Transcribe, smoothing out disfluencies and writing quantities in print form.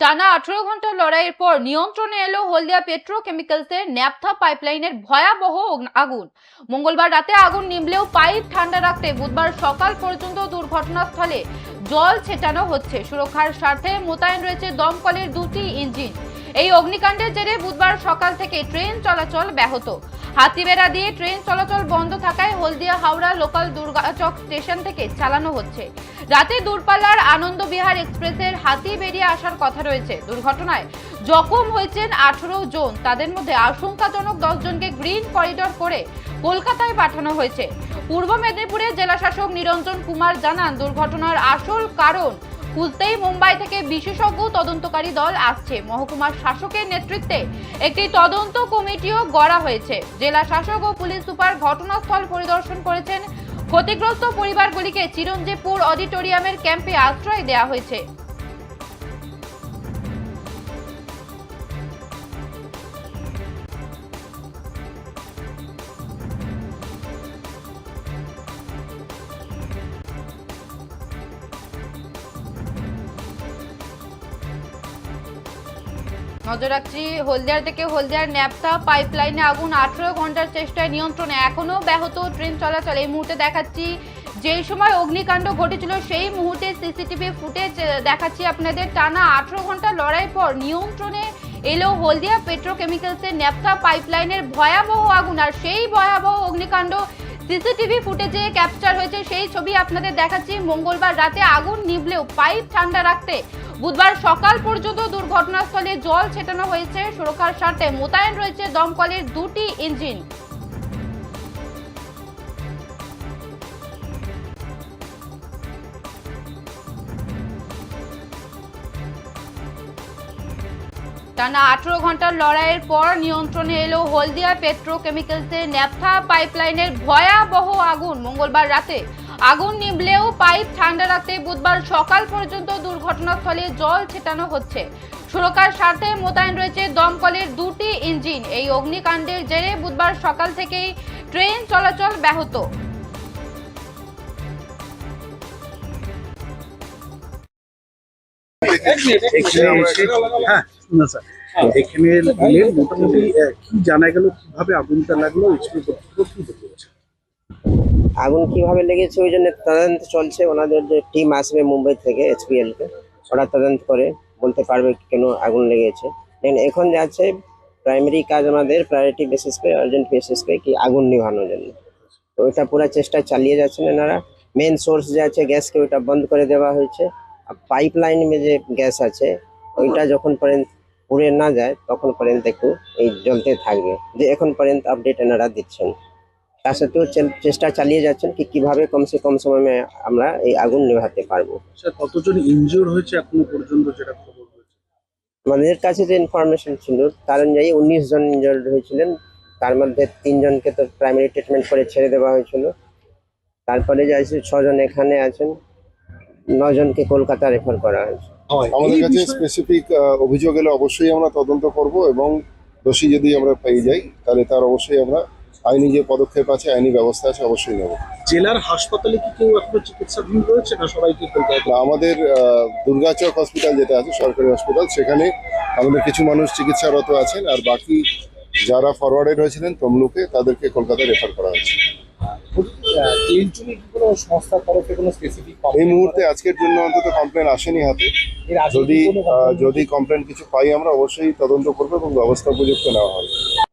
টানা 18 ঘন্টার লড়াইয়ের পর নিয়ন্ত্রণে এলো হলদিয়া পেট্রোকেমিক্যালসের ন্যাপথা পাইপলাইনের ভয়াবহ আগুন। মঙ্গলবার রাতে আগুন নিভলেও পাইপ ঠান্ডা রাখতে বুধবার সকাল পর্যন্ত দুর্ঘটনাস্থলে জল ছেটানো হচ্ছে। সুরক্ষার স্বার্থে মোতায়েন রয়েছে দমকলের 2টি ইঞ্জিন। এই অগ্নিকাণ্ডের জেরে বুধবার সকাল থেকে ট্রেন চলাচল ব্যাহত। হাতিবেড়া দিয়ে ট্রেন চলাচল বন্ধ থাকায় হলদিয়া হাওড়া লোকাল দুর্গাচক স্টেশন থেকে চালানো হচ্ছে। রাতে দূরপাল্লার আনন্দ বিহার এক্সপ্রেসের হাতি বেরিয়ে আসার কথা রয়েছে। দুর্ঘটনায় জখম হয়েছেন 18 জন, তাদের মধ্যে আশঙ্কাজনক 10 জনকে গ্রিন করিডর করে কলকাতায় পাঠানো হয়েছে। পূর্ব মেদিনীপুরের জেলাশাসক নিরঞ্জন কুমার জানান, দুর্ঘটনার আসল কারণ খুঁজতেই মুম্বাই থেকে বিশেষজ্ঞ তদন্তকারী দল আসছে। মহকুমার শাসকের নেতৃত্বে একটি তদন্ত কমিটিও গড়া হয়েছে। জেলা শাসক ও পুলিশ সুপার ঘটনাস্থল পরিদর্শন করেছেন। ক্ষতিগ্রস্ত পরিবারগুলিকে চিরঞ্জীবপুর অডিটোরিয়ামের ক্যাম্পে আশ্রয় দেওয়া হয়েছে। নজর রাখছি হলদিয়া থেকে হলদিয়ার ন্যাপথা পাইপলাইনে আগুন 18 ঘন্টার চেষ্টায় নিয়ন্ত্রণে এখনো ব্যাহত ট্রেন চলাচল। এই মুহূর্তে দেখাচ্ছি যে সময় অগ্নিকাণ্ড ঘটেছিল সেই মুহূর্তে সিসিটিভি ফুটেজ দেখাচ্ছি আপনাদের। টানা 18 ঘন্টা লড়াই পর নিয়ন্ত্রণে এলো হলদিয়া পেট্রোকেমিক্যালসের ন্যাপথা পাইপলাইনের ভয়াবহ আগুন। আর সেই ভয়াবহ অগ্নিকাণ্ড সিসিটিভি ফুটেজে ক্যাপচার হয়েছে, সেই ছবি আপনাদের দেখাচ্ছি। মঙ্গলবার রাতে আগুন নিভলেও পাইপ ঠান্ডা রাখতে বুধবার সকাল পর্যন্ত দুর্ঘটনাস্থলে জল ছেটানো হয়েছে। সুরক্ষার স্বার্থে মোতায়েন রয়েছে দমকলের 2টি ইঞ্জিন। টানা 18 ঘন্টার লড়াইয়ের পর নিয়ন্ত্রণে এলো হলদিয়া পেট্রোকেমিক্যালসের ন্যাপথা পাইপলাইনের ভয়াবহ আগুন। মঙ্গলবার রাতে আগুন নিভলেও পাইপ ঠান্ডা রাখতে বুধবার সকাল পর্যন্ত দুর্ঘটনাস্থলে জল ছেটানো হচ্ছে। সুরক্ষার স্বার্থে মোতায়েন রয়েছে দমকলের 2টি ইঞ্জিন। এই অগ্নিকাণ্ডের জেরে বুধবার সকাল থেকেই ট্রেন চলাচল ব্যাহত। এখানে মোটামুটি কি জানা গেল, কিভাবে আগুনটা লাগলো, আগুন কিভাবে লেগেছে ওই জন্য তদন্ত চলছে। ওনাদের যে টিম আসবে মুম্বাই থেকে HPL কে, ওরা তদন্ত করে বলতে পারবে কেন আগুন লেগেছে। এখন যে আছে প্রাইমারি কাজ আমাদের priority basis pay, urgent basis pay কি আগুন নিভানোর জন্য, তো ওইটা পুরো চেষ্টা চালিয়ে যাচ্ছেন এনারা। মেন সোর্স যে আছে গ্যাসকে ওইটা বন্ধ করে দেওয়া হয়েছে। আর পাইপ লাইন যে গ্যাস আছে ওইটা যখন পর্যন্ত পুড়ে না যায় তখন পর্যন্ত একটু এই জ্বলতে থাকবে, যে এখন পর্যন্ত আপডেট এনারা দিচ্ছেন। তার সাথেও চেষ্টা চালিয়ে যাচ্ছেন কি কিভাবে কমসে কম সময়ে আমরা এই আগুন নেভাতে পারবো। কতজন ইনজিওর হয়েছে এখনো পর্যন্ত যেটা খবর হয়েছে? আমাদের কাছে যে ইনফরমেশন ছিল তার অনুযায়ী 19 জন ইনজিওর্ড হয়েছিলেন। তার মধ্যে 3 জনকে তো প্রাইমারি ট্রিটমেন্ট করে ছেড়ে দেওয়া হয়েছিল। তারপরে যে আছে 6 জন এখানে আছেন, 9 জনকে কলকাতা রেফার করা হয়েছে। আমাদের কাছে স্পেসিফিক অভিযোগ এলে অবশ্যই আমরা তদন্ত করব এবং দোষী যদি আমরা পেয়ে যাই তাহলে তার অবশ্যই আমরা আইনি যে পদক্ষেপ আছে, আইনি ব্যবস্থা আছে অবশ্যই নেব। জেলার হাসপাতালে কি কেউ এখনো চিকিৎসাধীন রয়েছে না সবাইকে? আমাদের দুর্গাচক হসপিটাল যেটা আছে সরকারি হসপিটাল, সেখানে আমাদের কিছু মানুষ চিকিৎসারত আছেন, আর বাকি যারা ফরওয়ার্ডেড হয়েছিলেন তমলুকে তাদেরকে কলকাতায় রেফার করা হয়েছে। এই মুহূর্তে আজকের জন্য অন্তত কমপ্লেন আসেনি হাতে। যদি কমপ্লেন কিছু পাই আমরা অবশ্যই তদন্ত করবো এবং ব্যবস্থা উপযুক্ত নেওয়া হবে।